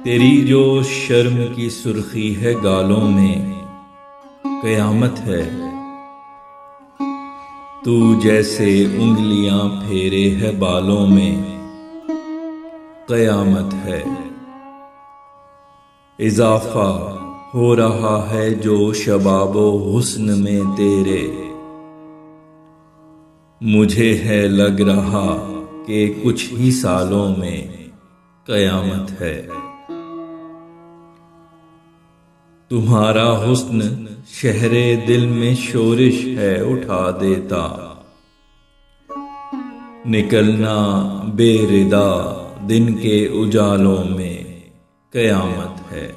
तेरी जो शर्म की सुर्खी है गालों में, कयामत है। तू जैसे उंगलियां फेरे है बालों में, कयामत है। इजाफा हो रहा है जो शबाबो हुस्न में तेरे, मुझे है लग रहा कि कुछ ही सालों में कयामत है। तुम्हारा हुस्न शहरे दिल में शोरिश है उठा देता, निकलना बेरिदा दिन के उजालों में कयामत है।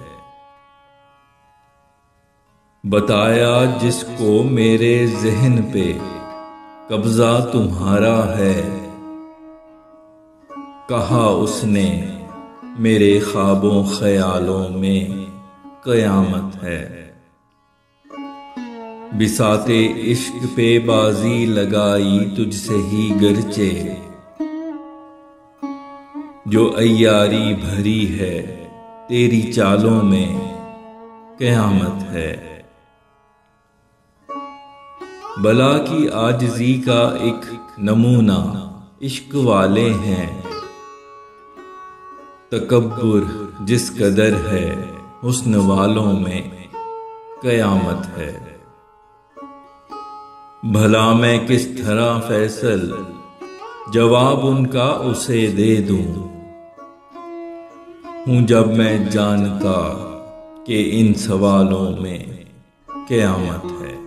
बताया जिसको मेरे ज़हन पे कब्जा तुम्हारा है, कहा उसने मेरे ख्वाबों ख्यालों में कयामत है। बिसाते इश्क पे बाजी लगाई तुझसे ही गरचे, जो अय्यारी भरी है तेरी चालों में कयामत है। बला की आजिज़ी का एक नमूना इश्क वाले हैं, तकब्बुर जिस कदर है हुस्न वालों में कयामत है। भला मैं किस तरह फैसल जवाब उनका उसे दे दूं, हूं जब मैं जानता कि इन सवालों में कयामत है।